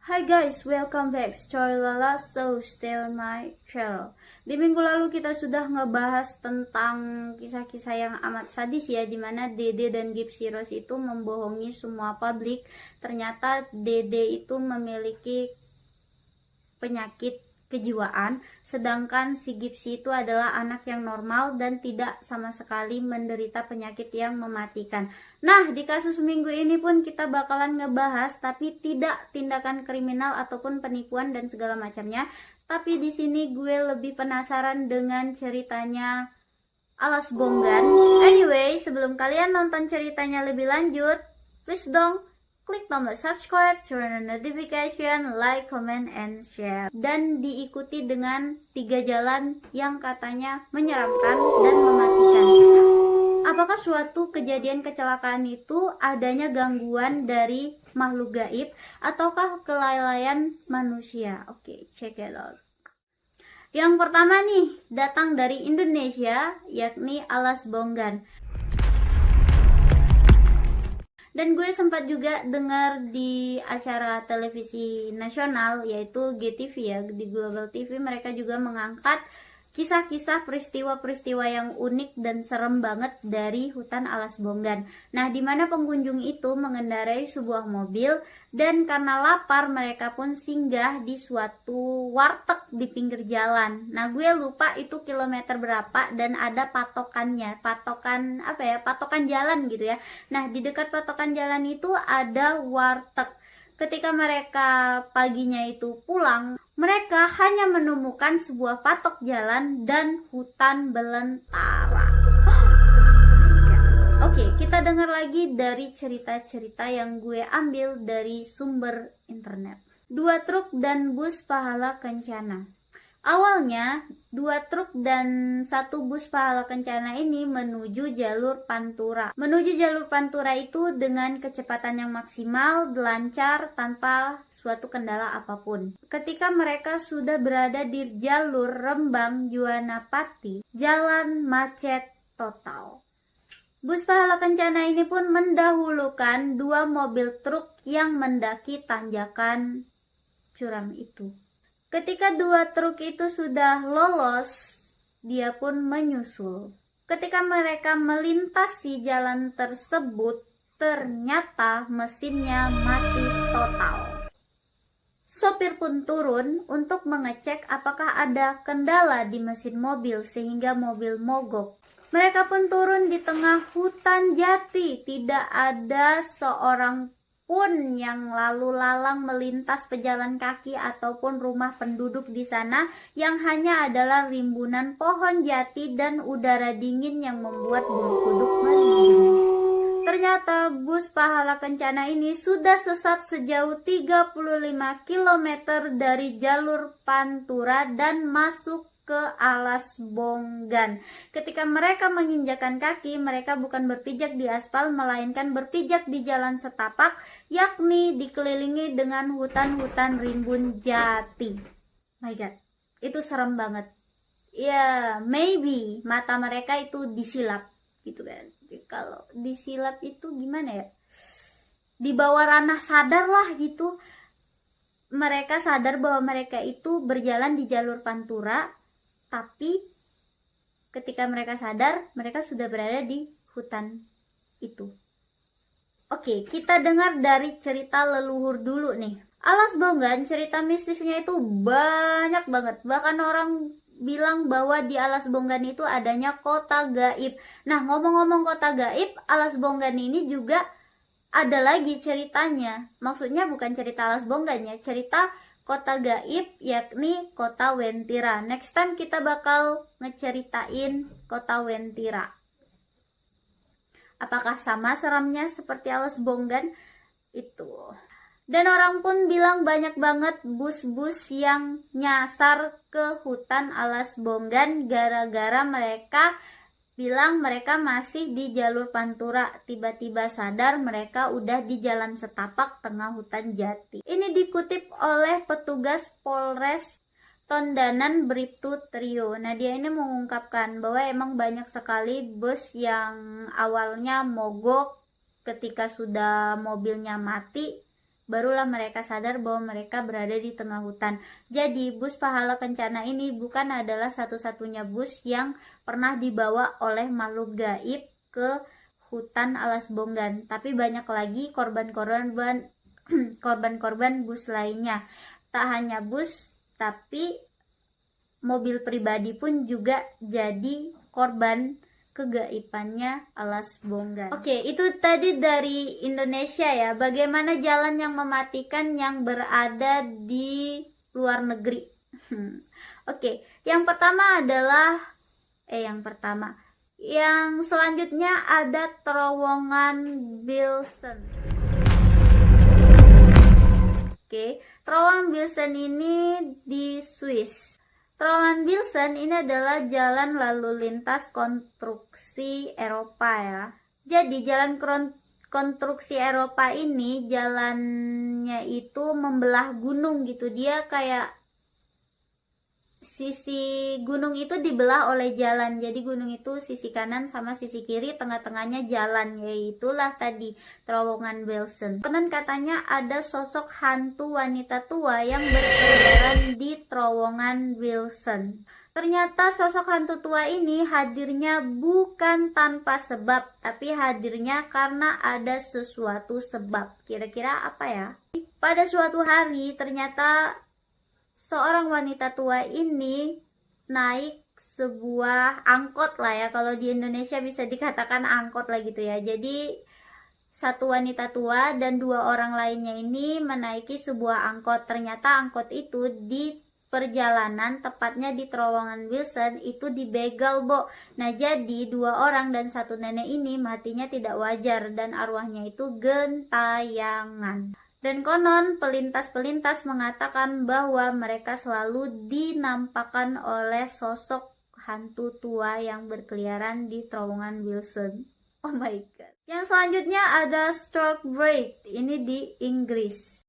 Hi guys, welcome back Story Lala, so stay on my channel. Di minggu lalu kita sudah ngebahas tentang kisah-kisah yang amat sadis ya, dimana Dede dan Gypsy Rose itu membohongi semua publik. Ternyata Dede itu memiliki penyakit kejiwaan, sedangkan si Gypsy itu adalah anak yang normal dan tidak sama sekali menderita penyakit yang mematikan. Nah, di kasus minggu ini pun kita bakalan ngebahas, tapi tidak tindakan kriminal ataupun penipuan dan segala macamnya. Tapi di sini gue lebih penasaran dengan ceritanya Alas Bonggan. Anyway, sebelum kalian nonton ceritanya lebih lanjut, please dong klik tombol subscribe, turn on notification, like, comment, and share. Dan diikuti dengan 3 jalan yang katanya menyeramkan dan mematikan. Apakah suatu kejadian kecelakaan itu adanya gangguan dari makhluk gaib ataukah kelalaian manusia? Oke, check it out. Yang pertama nih, datang dari Indonesia, yakni Alas Bonggan. Dan gue sempat juga dengar di acara televisi nasional, yaitu GTV ya, di Global TV mereka juga mengangkat kisah-kisah peristiwa-peristiwa yang unik dan serem banget dari hutan Alas Bonggan. Nah, di mana pengunjung itu mengendarai sebuah mobil dan karena lapar mereka pun singgah di suatu warteg di pinggir jalan. Nah, gue lupa itu kilometer berapa dan ada patokannya, patokan apa ya, patokan jalan gitu ya. Nah, di dekat patokan jalan itu ada warteg. Ketika mereka paginya itu pulang, mereka hanya menemukan sebuah patok jalan dan hutan belantara. Oke, kita dengar lagi dari cerita-cerita yang gue ambil dari sumber internet. 2 truk dan bus pahala kencana. Awalnya, 2 truk dan 1 bus pahala kencana ini menuju jalur Pantura. Menuju jalur Pantura itu dengan kecepatan yang maksimal, lancar, tanpa suatu kendala apapun. Ketika mereka sudah berada di jalur Rembang Juana Pati, jalan macet total. Bus pahala kencana ini pun mendahulukan 2 mobil truk yang mendaki tanjakan curam itu. Ketika 2 truk itu sudah lolos, dia pun menyusul. Ketika mereka melintasi jalan tersebut, ternyata mesinnya mati total. Sopir pun turun untuk mengecek apakah ada kendala di mesin mobil sehingga mobil mogok. Mereka pun turun di tengah hutan jati, tidak ada seorang pun yang lalu lalang melintas pejalan kaki ataupun rumah penduduk di sana, yang hanya adalah rimbunan pohon jati dan udara dingin yang membuat bulu kuduk merinding. Ternyata bus pahala kencana ini sudah sesat sejauh 35 km dari jalur Pantura dan masuk ke Alas Bonggan. Ketika mereka menginjakan kaki, mereka bukan berpijak di aspal, melainkan berpijak di jalan setapak, yakni dikelilingi dengan hutan-hutan rimbun jati. My God, itu serem banget. Ya, maybe mata mereka itu disilap, gitu kan. Kalau disilap itu gimana ya? Di bawah ranah sadar lah gitu. Mereka sadar bahwa mereka itu berjalan di jalur Pantura, tapi ketika mereka sadar, mereka sudah berada di hutan itu. Oke, kita dengar dari cerita leluhur dulu nih. Alas Bonggan, cerita mistisnya itu banyak banget. Bahkan orang bilang bahwa di Alas Bonggan itu adanya kota gaib. Nah, ngomong-ngomong kota gaib, Alas Bonggan ini juga ada lagi ceritanya. Maksudnya bukan cerita Alas Bonggan ya, cerita kota gaib, yakni kota Wentira. Next time kita bakal ngeceritain kota Wentira. Apakah sama seramnya seperti Alas Bonggan? Itu. Dan orang pun bilang banyak banget bus-bus yang nyasar ke hutan Alas Bonggan gara-gara mereka bilang mereka masih di jalur Pantura. Tiba-tiba sadar mereka udah di jalan setapak tengah hutan jati. Ini dikutip oleh petugas Polres Tondanan Bribtu Trio. Nah, dia ini mengungkapkan bahwa emang banyak sekali bus yang awalnya mogok ketika sudah mobilnya mati barulah mereka sadar bahwa mereka berada di tengah hutan. Jadi bus pahala kencana ini bukan adalah satu-satunya bus yang pernah dibawa oleh makhluk gaib ke hutan alas Bonggan, tapi banyak lagi korban-korban korban-korban bus lainnya. Tak hanya bus, tapi mobil pribadi pun juga jadi korban kegaibannya alas Bonggan. Oke, itu tadi dari Indonesia ya. Bagaimana jalan yang mematikan yang berada di luar negeri? Oke, yang pertama adalah yang selanjutnya ada terowongan Bilsen. Oke, terowongan Bilsen ini di Swiss. Terowongan Bilsen ini adalah jalan lalu lintas konstruksi Eropa ya. Jadi jalan konstruksi Eropa ini jalannya itu membelah gunung gitu. Dia kayak sisi gunung itu dibelah oleh jalan. Jadi gunung itu sisi kanan sama sisi kiri, tengah-tengahnya jalan, yaitulah tadi terowongan Bilsen. Konon katanya ada sosok hantu wanita tua yang berkeliaran di terowongan Bilsen. Ternyata sosok hantu tua ini hadirnya bukan tanpa sebab, tapi hadirnya karena ada sesuatu sebab. Kira-kira apa ya? Pada suatu hari ternyata seorang wanita tua ini naik sebuah angkot lah ya, kalau di Indonesia bisa dikatakan angkot lah gitu ya. Jadi satu wanita tua dan dua orang lainnya ini menaiki sebuah angkot. Ternyata angkot itu di perjalanan, tepatnya di terowongan Bilsen, itu dibegal, Bo. Nah, jadi dua orang dan satu nenek ini matinya tidak wajar dan arwahnya itu gentayangan. Dan konon pelintas-pelintas mengatakan bahwa mereka selalu dinampakkan oleh sosok hantu tua yang berkeliaran di terowongan Bilsen. Oh my god. Yang selanjutnya ada Stroke Break. Ini di Inggris.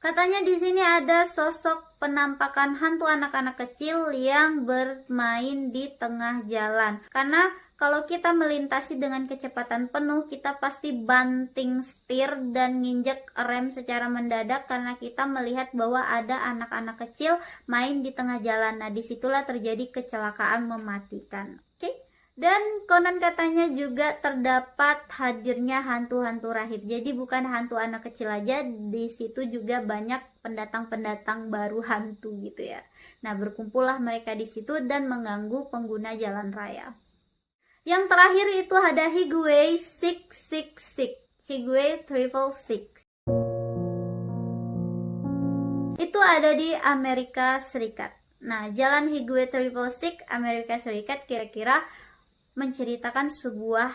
Katanya di sini ada sosok penampakan hantu anak-anak kecil yang bermain di tengah jalan. Karena kalau kita melintasi dengan kecepatan penuh, kita pasti banting setir dan nginjek rem secara mendadak karena kita melihat bahwa ada anak-anak kecil main di tengah jalan. Nah, disitulah terjadi kecelakaan mematikan. Oke? Dan konon katanya juga terdapat hadirnya hantu-hantu rahib. Jadi bukan hantu anak kecil aja, di situ juga banyak pendatang-pendatang baru hantu gitu ya. Nah, berkumpullah mereka di situ dan mengganggu pengguna jalan raya. Yang terakhir itu ada Highway 666, Highway 666. Itu ada di Amerika Serikat. Nah, jalan Highway 666 Amerika Serikat kira-kira menceritakan sebuah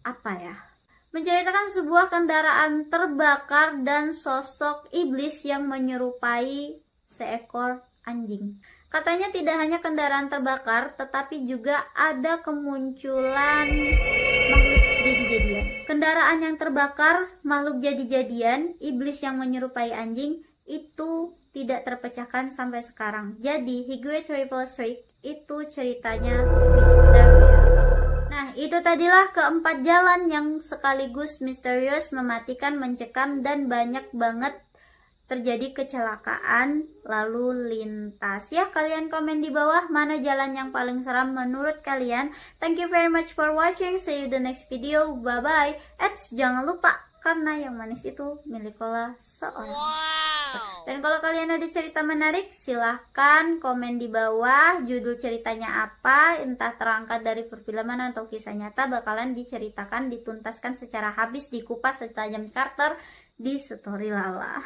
apa ya? Menceritakan sebuah kendaraan terbakar dan sosok iblis yang menyerupai seekor anjing. Katanya tidak hanya kendaraan terbakar, tetapi juga ada kemunculan makhluk jadi-jadian. Kendaraan yang terbakar, makhluk jadi-jadian, iblis yang menyerupai anjing, itu tidak terpecahkan sampai sekarang. Jadi, Highway 666 itu ceritanya misterius. Nah, itu tadilah keempat jalan yang sekaligus misterius, mematikan, mencekam, dan banyak banget terjadi kecelakaan lalu lintas ya. Kalian komen di bawah mana jalan yang paling seram menurut kalian. Thank you very much for watching. See you the next video. Bye bye. Jangan lupa, karena yang manis itu milik Allah seorang. Dan kalau kalian ada cerita menarik, silahkan komen di bawah judul ceritanya apa, entah terangkat dari perfilman atau kisah nyata, bakalan diceritakan, dituntaskan secara habis, dikupas setajam Carter di story Lala.